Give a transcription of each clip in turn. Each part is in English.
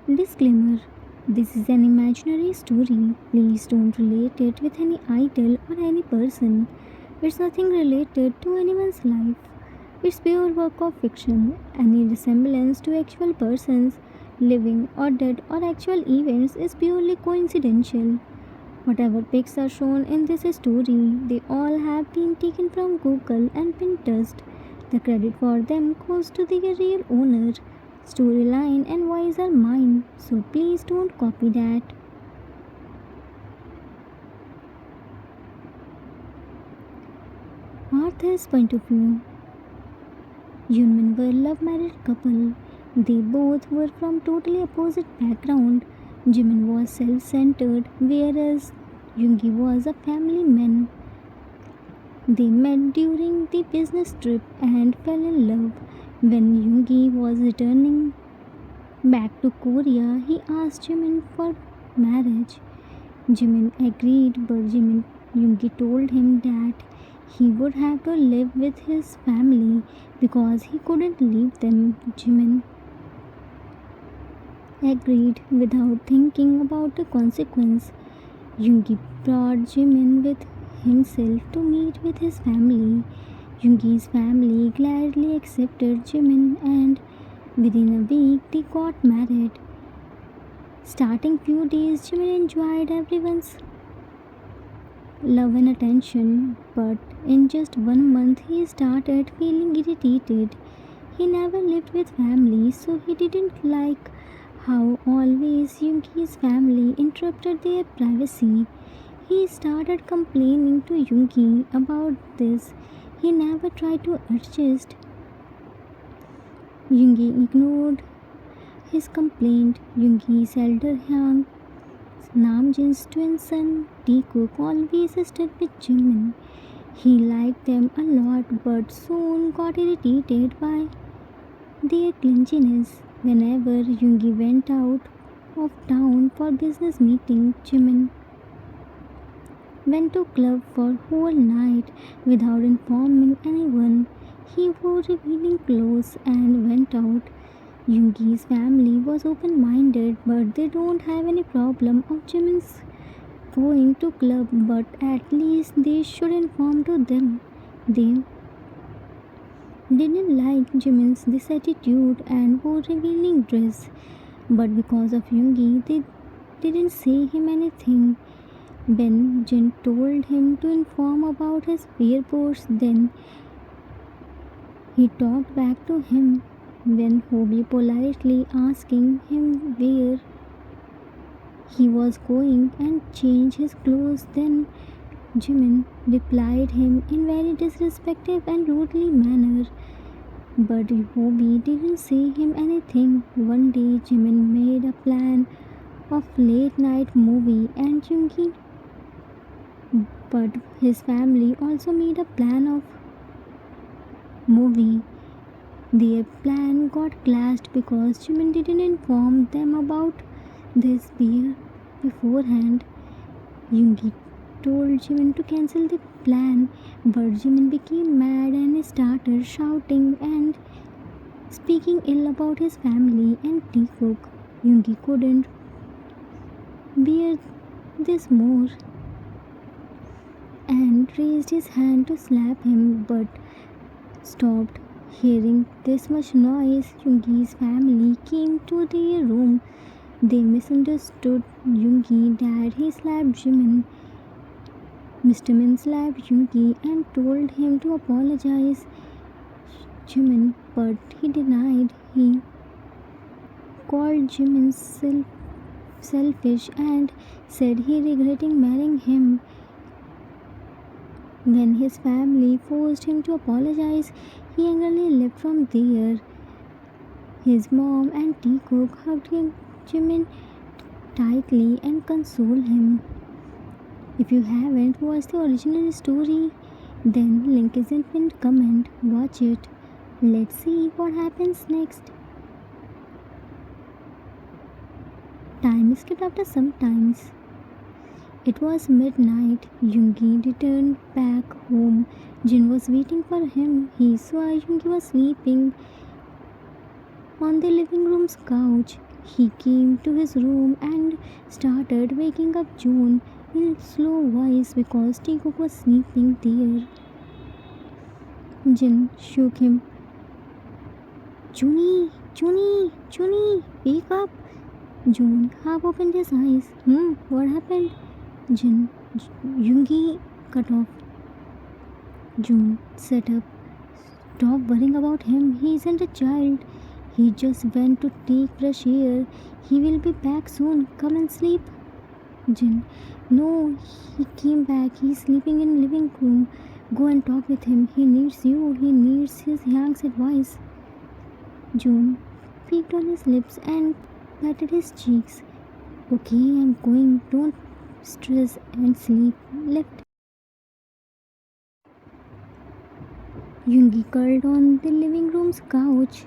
Disclaimer: this is an imaginary story. Please don't relate it with any idol or any person. It's nothing related to anyone's life. It's pure work of fiction. Any resemblance to actual persons, living or dead, or actual events is purely coincidental. Whatever pics are shown in this story, they all have been taken from Google and Pinterest. The credit for them goes to their real owner. Storyline and voice are mine, so please don't copy that. Arthur's point of view. Yoonmin were a love-married couple. They both were from totally opposite background. Jimin was self-centered, whereas Yoongi was a family man. They met during the business trip and fell in love. When Yoongi was returning back to Korea, he asked Jimin for marriage. Jimin agreed, but Yoongi told him that he would have to live with his family because he couldn't leave them. Jimin agreed without thinking about the consequence. Yoongi brought Jimin with himself to meet with his family. Yoongi's family gladly accepted Jimin, and within a week they got married. Starting few days, Jimin enjoyed everyone's love and attention, but in just 1 month he started feeling irritated. He never lived with family, so he didn't like how always Yoongi's family interrupted their privacy. He started complaining to Yoongi about this. He never tried to adjust. Yoongi ignored his complaint. Yoongi's elder young Namjin's twin son Taekook always stayed with Jimin. He liked them a lot but soon got irritated by their clinginess. Whenever Yoongi went out of town for business meeting, Jimin went to club for whole night without informing anyone. He wore revealing clothes and went out. Yoongi's family was open-minded, but they don't have any problem of Jimin's going to club, but at least they should inform to them. They didn't like Jimin's this attitude and wore revealing dress, but because of Yoongi, they didn't say him anything. When Jin told him to inform about his airports, then he talked back to him. When Hobie politely asking him where he was going and change his clothes, then Jimin replied him in very disrespectful and rudely manner. But Hobie didn't say him anything. One day Jimin made a plan of late night movie and Yoongi, but his family also made a plan of movie. Their plan got clashed because Jimin didn't inform them about this beforehand. Yoongi told Jimin to cancel the plan, but Jimin became mad and started shouting and speaking ill about his family and Taekook. Yoongi couldn't bear this more and raised his hand to slap him, but stopped. Hearing this much noise, Yoongi's family came to their room. They misunderstood Yoongi that he slapped Jimin. Mr. Min slapped Yoongi and told him to apologize Jimin, but he denied. He called Jimin selfish and said he regretting marrying him. When his family forced him to apologize, he angrily left from there. His mom and Taekook hugged Jimin tightly and consoled him. If you haven't watched the original story, then link is in pinned comment. Watch it. Let's see what happens next. Time skipped after some times. It was midnight. Yoongi returned back home. Jin was waiting for him. He saw Yoongi was sleeping on the living room's couch. He came to his room and started waking up June in slow voice because Taekook was sleeping there. Jin shook him. Junie, wake up! June half opened his eyes. What happened? Jin, Yoongi cut off. June sat up. Stop worrying about him. He isn't a child. He just went to take fresh air. He will be back soon. Come and sleep. Jin, no, he came back. He's sleeping in living room. Go and talk with him. He needs you. He needs his young's advice. June peeked on his lips and patted his cheeks. Okay, I'm going. Don't stress and sleep. Left. Yoongi curled on the living room's couch,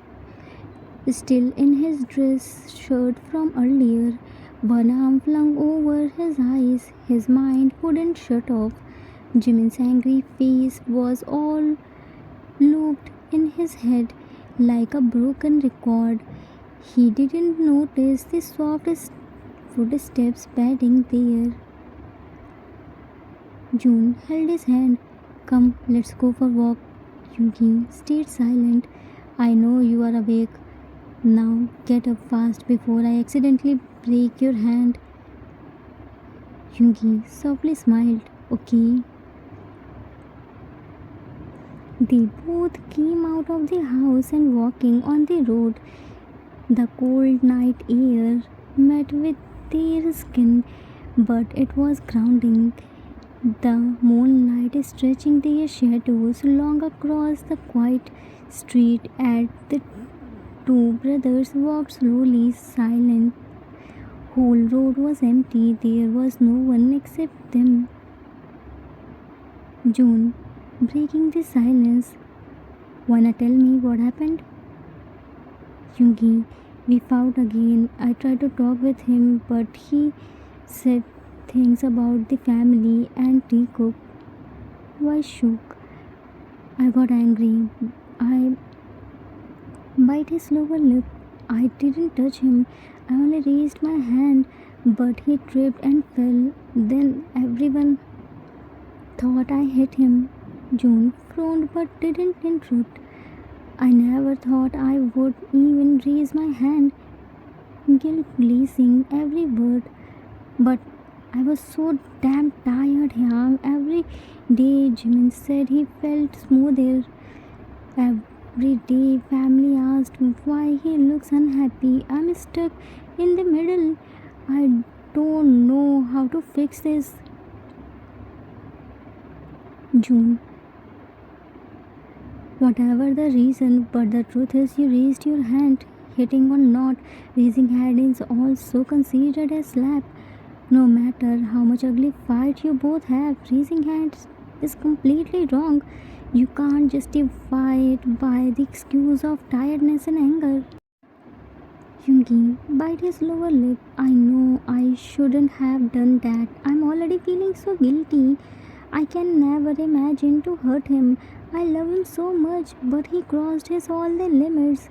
still in his dress shirt from earlier, one arm flung over his eyes. His mind wouldn't shut off. Jimin's angry face was all looped in his head like a broken record. He didn't notice the softest footsteps padding there. June held his hand. Come, let's go for a walk. Yoongi stayed silent. I know you are awake. Now get up fast before I accidentally break your hand. Yoongi softly smiled. Okay. They both came out of the house and walking on the road. The cold night air met with their skin, but it was grounding. The moonlight stretching their shadows long across the quiet street as the two brothers walked slowly, silent. Whole road was empty. There was no one except them. June, breaking the silence. Wanna tell me what happened? Yoongi, we fought again. I tried to talk with him, but he said things about the family and Taekook. Why shook? I got angry. I bite his lower lip. I didn't touch him. I only raised my hand, but he tripped and fell. Then everyone thought I hit him. June frowned but didn't interrupt. I never thought I would even raise my hand, guilt lacing every word. But I was so damn tired, young. Every day Jimin said he felt smoother. Every day family asked why he looks unhappy. I'm stuck in the middle. I don't know how to fix this. June. Whatever the reason, but the truth is you raised your hand. Hitting or not, raising hand is also considered a slap. No matter how much ugly fight you both have, raising hands is completely wrong. You can't justify it by the excuse of tiredness and anger. Yoongi bite his lower lip. I know I shouldn't have done that. I'm already feeling so guilty. I can never imagine to hurt him. I love him so much, but he crossed his all the limits.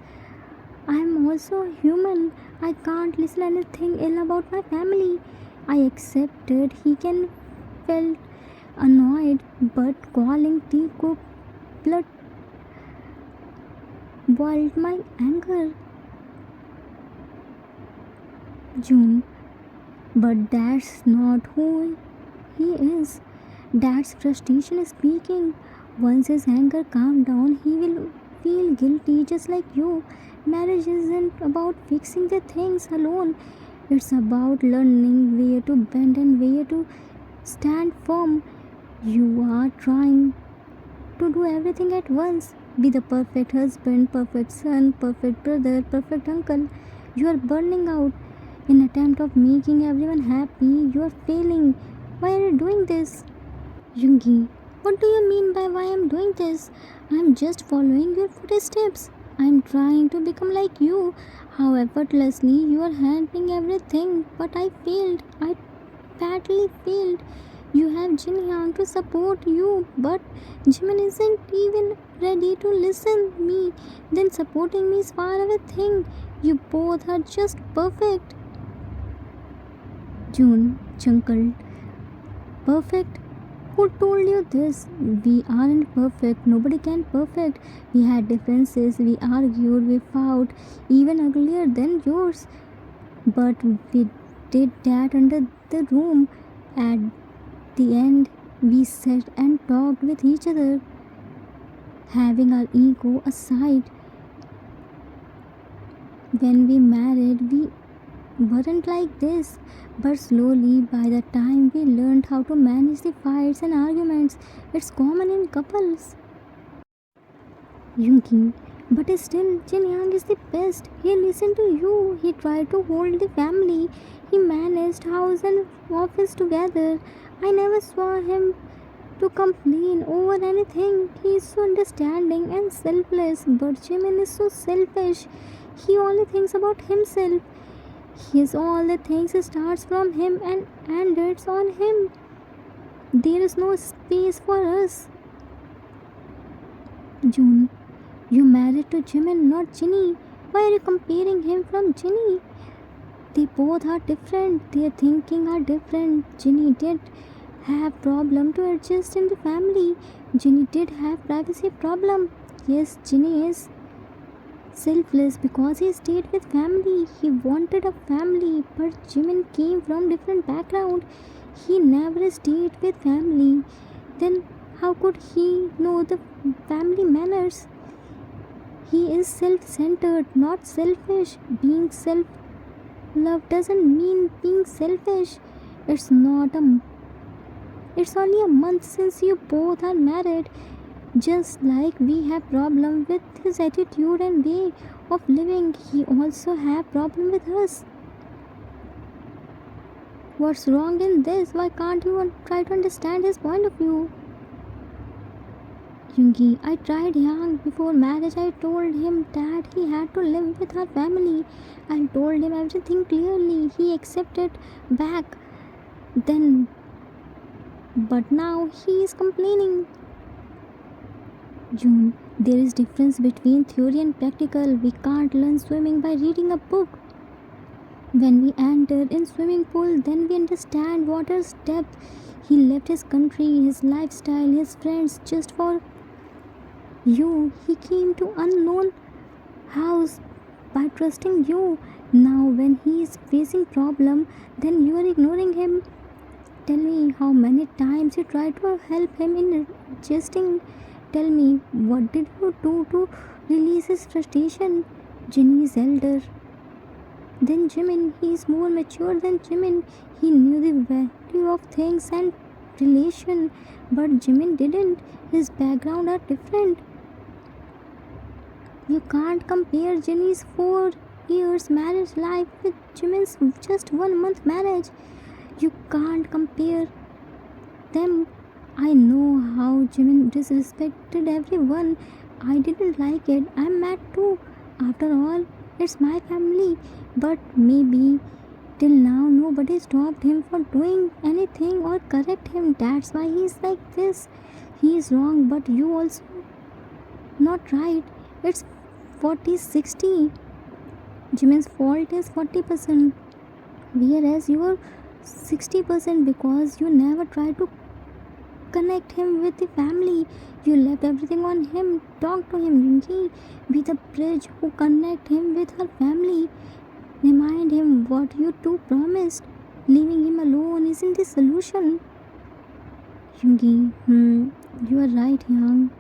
I am also human. I can't listen anything ill about my family. I accepted he can felt annoyed, but calling Taekook blood boiled my anger. June, but that's not who he is. That's frustration speaking. Once his anger calmed down, he will feel guilty just like you. Marriage isn't about fixing the things alone. It's about learning where to bend and where to stand firm. You are trying to do everything at once. Be the perfect husband, perfect son, perfect brother, perfect uncle. You are burning out. In attempt of making everyone happy, you are failing. Why are you doing this? Yoongi, what do you mean by why I'm doing this? I'm just following your footsteps. I'm trying to become like you. How effortlessly you are handling everything. But I failed. I badly failed. You have Jin to support you, but Jimin isn't even ready to listen me. Then supporting me is far away thing. You both are just perfect. June chuckled. Perfect? Who told you this? We aren't perfect. Nobody can perfect. We had differences. We argued. We fought. Even uglier than yours. But we did that under the room. At the end, we sat and talked with each other, having our ego aside. When we married, we weren't like this, but slowly, by the time we learned how to manage the fights and arguments, it's common in couples. Yoongi, but still, Jin Yang is the best. He listened to you. He tried to hold the family. He managed house and office together. I never saw him to complain over anything. He is so understanding and selfless, but Jimin is so selfish. He only thinks about himself. His all the things starts from him and ends on him. There is no space for us. June, you married to Jimin, not Jinny. Why are you comparing him from Jinny? They both are different. Their thinking are different. Jinny did have problem to adjust in the family. Jinny did have privacy problem. Yes, Jinny is selfless because he stayed with family. He wanted a family, but Jimin came from different background. He never stayed with family. Then how could he know the family manners? He is self-centered, not selfish. Being self-love doesn't mean being selfish. It's not a it's only a month since you both are married. Just like we have problem with his attitude and way of living, he also have problem with us. What's wrong in this? Why can't you try to understand his point of view? Yoongi, I tried young before marriage. I told him that he had to live with our family. I told him everything clearly. He accepted back then, but now he is complaining. June, there is difference between theory and practical. We can't learn swimming by reading a book. When we enter in swimming pool, then we understand water's depth. He left his country, his lifestyle, his friends just for you. He came to unknown house by trusting you. Now when he is facing problem, then you are ignoring him. Tell me how many times you tried to help him in adjusting. Tell me, what did you do to release his frustration? Jinny is elder than Jimin. He is more mature than Jimin. He knew the value of things and relation, but Jimin didn't. His background are different. You can't compare Jinny's 4 years marriage life with Jimin's just 1 month marriage. You can't compare them. I know how Jimin disrespected everyone. I didn't like it. I'm mad too. After all, it's my family. But maybe till now nobody stopped him for doing anything or correct him. That's why he's like this. He is wrong, but you also not right. It's 40-60. Jimin's fault is 40%, whereas you are 60% because you never tried to connect him with the family. You left everything on him. Talk to him, Yoongi. Be the bridge who connect him with her family. Remind him what you two promised. Leaving him alone isn't the solution. Yoongi, you are right, young.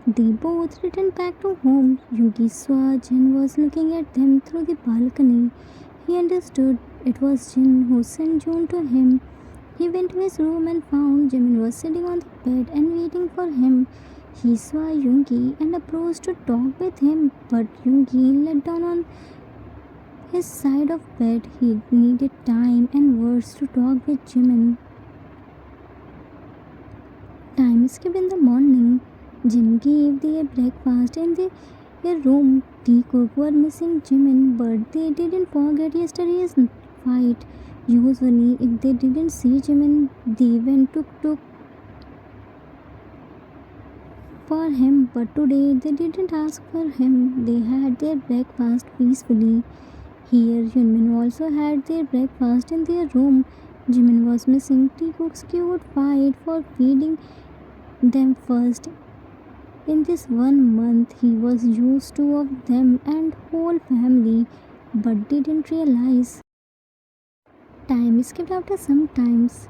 They both returned back to home. Yoongi saw Jin was looking at them through the balcony. He understood it was Jin who sent June to him. He went to his room and found Jimin was sitting on the bed and waiting for him. He saw Yoongi and approached to talk with him, but Yoongi let down on his side of bed. He needed time and words to talk with Jimin. Time skipped in the morning. Jin gave their breakfast in their room. Taekook were missing Jimin, but they didn't forget yesterday's fight. Usually, if they didn't see Jimin, they went to took for him, but today they didn't ask for him. They had their breakfast peacefully. Here, Yoonmin also had their breakfast in their room. Jimin was missing Taekook's cute fight for feeding them first. In this 1 month, he was used to of them and whole family, but didn't realize. Time skipped after some times.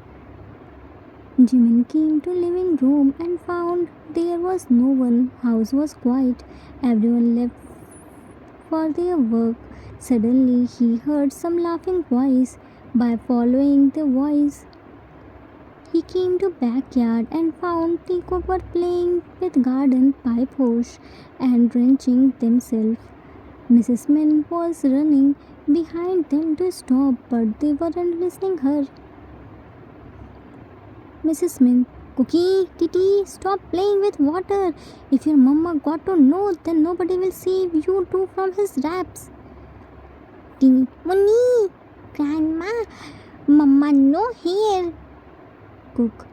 Jimin came to living room and found there was no one. House was quiet. Everyone left for their work. Suddenly he heard some laughing voice. By following the voice, he came to backyard and found Jikook were playing with garden pipe hose and drenching themselves. Mrs. Min was running behind them to stop, but they weren't listening her. Mrs. Min, Cookie, Titi, stop playing with water. If your mama got to know, then nobody will save you two from his raps. Tini, Munni, Grandma, Mama no here. Cook,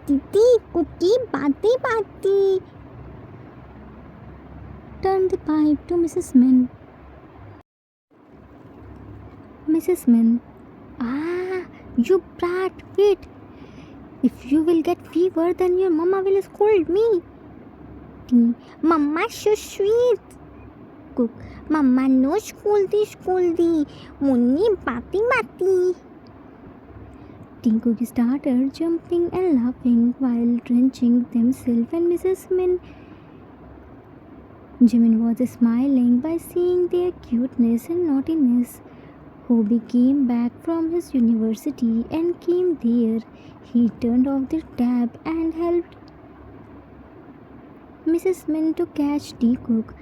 Titi, Cookie, Bati Bati. Turn the pipe to Mrs. Min. Mrs. Min, you brat, wait. If you will get fever, then your mama will scold me. Tini, Mama so sweet. Cook, Mama no scoldy. Munni bati bati. Jikook started jumping and laughing while drenching themselves, and Mrs. Min. Jimin was smiling by seeing their cuteness and naughtiness. Hobie came back from his university and came there. He turned off the tap and helped Mrs. Min to catch Jikook.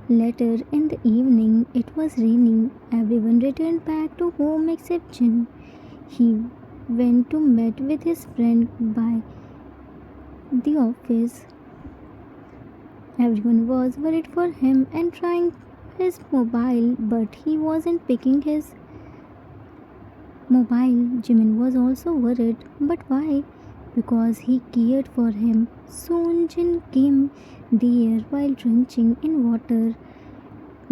Later in the evening, it was raining. Everyone returned back to home except Jin. He went to meet with his friend by the office. Everyone was worried for him and trying his mobile, but he wasn't picking his mobile. Jimin was also worried, but why? Because he cared for him. Soon Jin came there while drenching in water.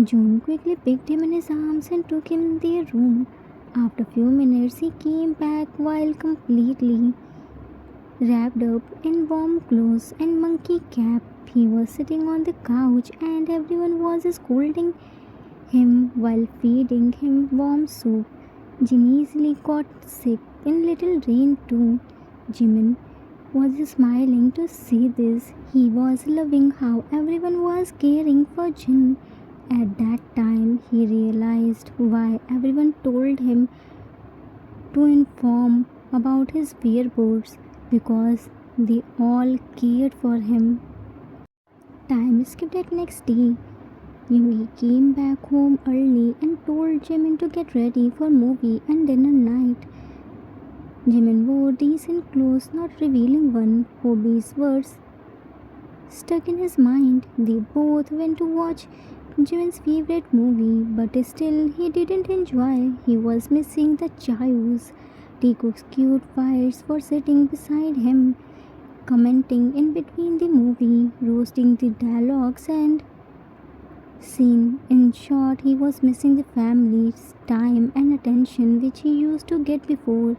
June quickly picked him in his arms and took him in their room. After few minutes, he came back while completely wrapped up in warm clothes and monkey cap. He was sitting on the couch and everyone was scolding him while feeding him warm soup. Jin easily got sick in little rain too. Jimin was smiling to see this. He was loving how everyone was caring for Jin. At that time, he realized why everyone told him to inform about his whereabouts, because they all cared for him. Time skipped at next day. Yoongi came back home early and told Jimin to get ready for movie and dinner night. Jimin wore decent clothes, not revealing one. Hobie's words stuck in his mind. They both went to watch Jimin's favorite movie, but still he didn't enjoy. He was missing the chaos. Taekook's cute fights for sitting beside him, commenting in between the movie, roasting the dialogues and scene. In short, he was missing the family's time and attention which he used to get before.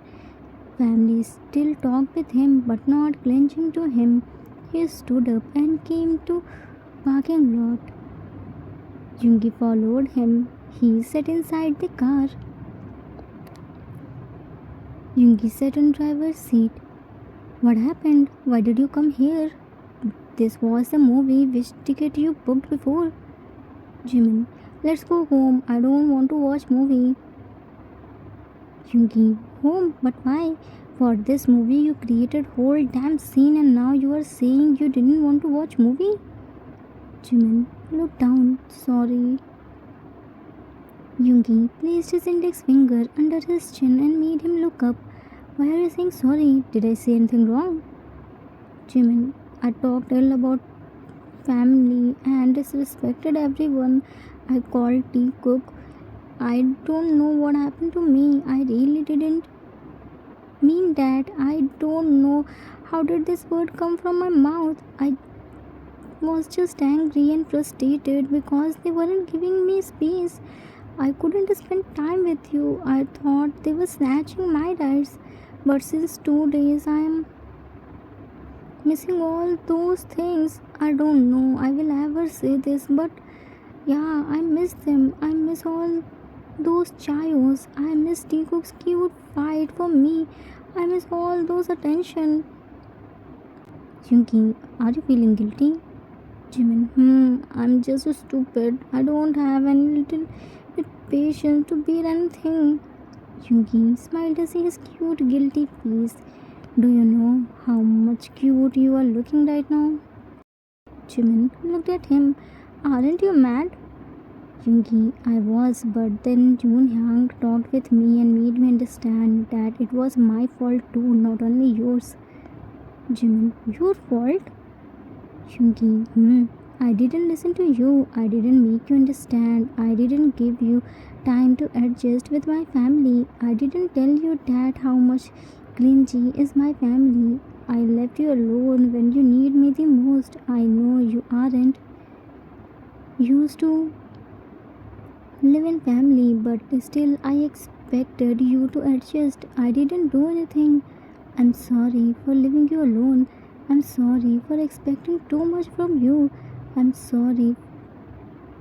Family still talked with him, but not clenching to him. He stood up and came to parking lot. Yoongi followed him. He sat inside the car. Yoongi sat on driver's seat. What happened? Why did you come here? This was the movie. Which ticket you booked before? Jimin, let's go home. I don't want to watch movie. Yoongi, home? But why? For this movie you created whole damn scene and now you are saying you didn't want to watch movie? Jimin, look down. Sorry. Yoongi placed his index finger under his chin and made him look up. Why are you saying sorry? Did I say anything wrong? Jimin, I talked ill about family and disrespected everyone. I called Taekook I don't know what happened to me. I really didn't mean that. I don't know how did this word come from my mouth. I was just angry and frustrated because they weren't giving me space. I couldn't spend time with you. I thought they were snatching my rights. But since 2 days I am missing all those things. I don't know I will ever say this, but yeah, I miss them. I miss all those chayos. I miss Jikook's cute fight for me. I miss all those attention. Yoongi, are you feeling guilty? Jimin, I'm just so stupid. I don't have any little bit patience to bear anything. Yoongi smiled to see his cute guilty face. Do you know how much cute you are looking right now? Jimin looked at him. Aren't you mad? Yoongi, I was, but then Yoonhyang talked with me and made me understand that it was my fault too, not only yours. Jimin, your fault? Yoongi, I didn't listen to you. I didn't make you understand. I didn't give you time to adjust with my family. I didn't tell you that how much clingy is my family. I left you alone when you need me the most. I know you aren't used to live in family, but still I expected you to adjust. I didn't do anything. I'm sorry for leaving you alone. I'm sorry for expecting too much from you. I'm sorry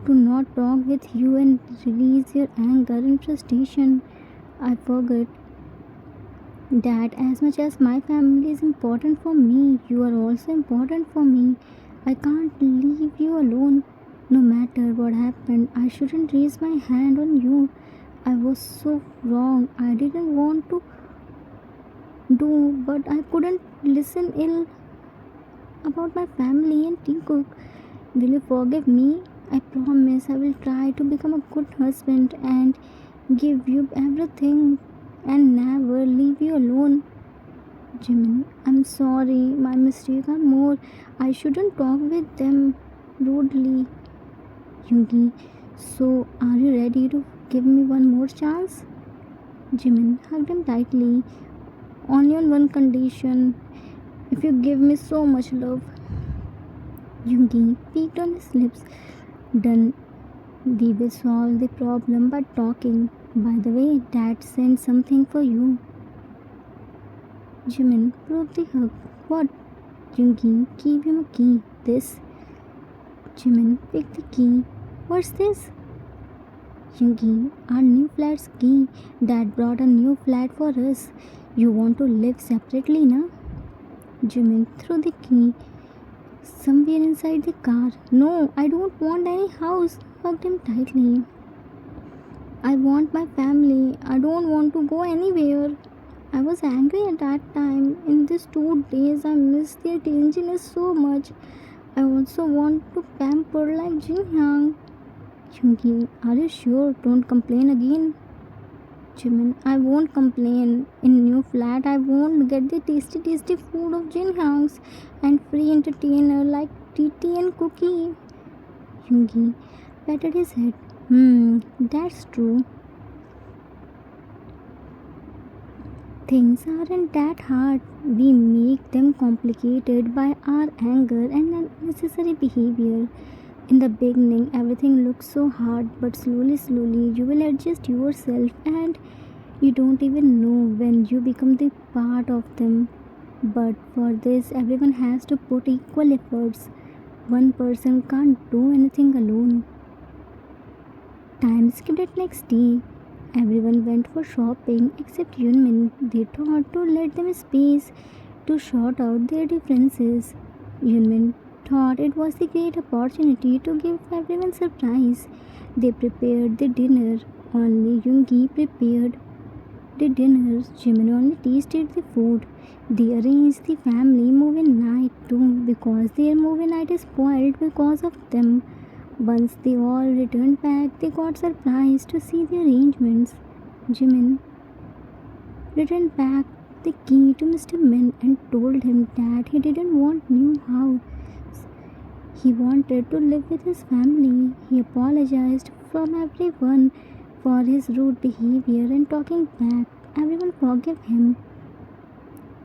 to not talk with you and release your anger and frustration. I forgot that as much as my family is important for me, you are also important for me. I can't leave you alone. No matter what happened, I shouldn't raise my hand on you. I was so wrong. I didn't want to do, but I couldn't listen ill about my family and Taekook. Will you forgive me? I promise I will try to become a good husband and give you everything and never leave you alone. Jimin, I'm sorry, my mistakes are more. I shouldn't talk with them rudely. Yoongi, so are you ready to give me one more chance? Jimin hugged him tightly. Only on one condition. If you give me so much love. Yoongi peeked on his lips. Done. We will solve the problem by talking. By the way, Dad sent something for you. Jimin broke the hug. What? Yoongi gave him a key. This? Jimin picked the key. What's this? Yoongi, our new flat's key. Dad brought a new flat for us. You want to live separately, na? Jimin threw the key somewhere inside the car. No, I don't want any house. Hugged him tightly. I want my family. I don't want to go anywhere. I was angry at that time. In these 2 days, I miss their clinginess so much. I also want to pamper like Jinhyang. Yoongi, are you sure? Don't complain again. Jimin, I won't complain. In new flat, I won't get the tasty food of Jinhyang's and free entertainer like Titi and Cookie. Yoongi patted his head. That's true. Things aren't that hard. We make them complicated by our anger and unnecessary behavior. In the beginning, everything looks so hard, but slowly, you will adjust yourself and you don't even know when you become the part of them. But for this, everyone has to put equal efforts. One person can't do anything alone. Time skipped at next day. Everyone went for shopping except Yoonmin. They thought to let them space to sort out their differences. Yoonmin thought it was a great opportunity to give everyone surprise. They prepared the dinner. Only Yoongi prepared the dinner. Jimin only tasted the food. They arranged the family movie night too because their movie night is spoiled because of them. Once they all returned back, they got surprised to see the arrangements. Jimin returned back the key to Mr. Min and told him that he didn't want new house. He wanted to live with his family. He apologized from everyone for his rude behavior and talking back. Everyone forgave him.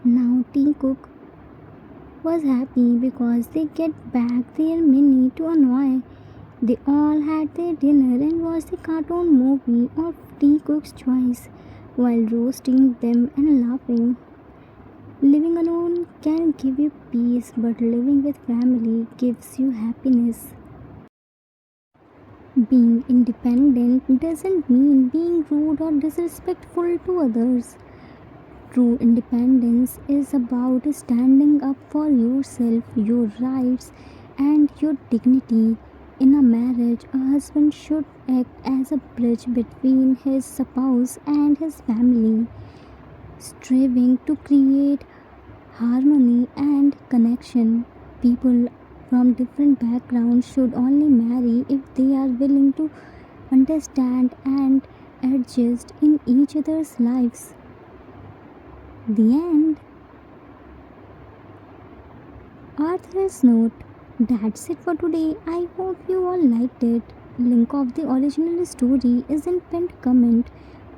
Now Taekook was happy because they get back their mini to annoy. They all had their dinner and watched the cartoon movie of Taekook's choice while roasting them and laughing. Living alone can give you peace, but living with family gives you happiness. Being independent doesn't mean being rude or disrespectful to others. True independence is about standing up for yourself, your rights, and your dignity. In a marriage, a husband should act as a bridge between his spouse and his family, striving to create harmony and connection. People from different backgrounds should only marry if they are willing to understand and adjust in each other's lives. The end. Author's note. That's it for today. I hope you all liked it. Link of the original story is in pinned comment.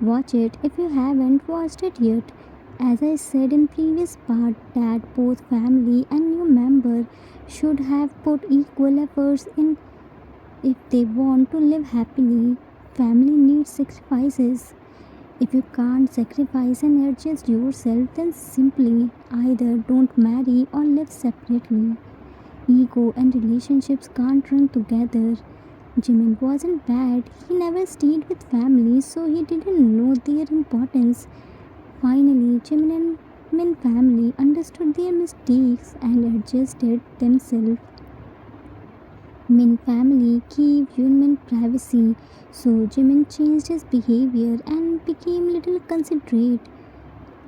Watch it if you haven't watched it yet. As I said in previous part that both family and new member should have put equal efforts in if they want to live happily. Family needs sacrifices. If you can't sacrifice and adjust yourself, then simply either don't marry or live separately. Ego and relationships can't run together. Jimin wasn't bad, he never stayed with family, so he didn't know their importance. Finally, Jimin and Min family understood their mistakes and adjusted themselves. Min family gave Yoonmin privacy, so Jimin changed his behavior and became little considerate.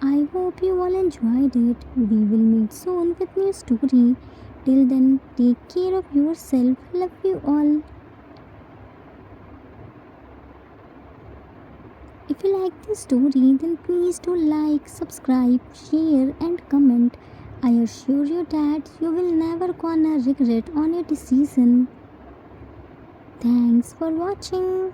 I hope you all enjoyed it. We will meet soon with new story. Till then, take care of yourself. Love you all. If you like this story, then please do like, subscribe, share, and comment. I assure you that you will never gonna regret on your decision. Thanks for watching.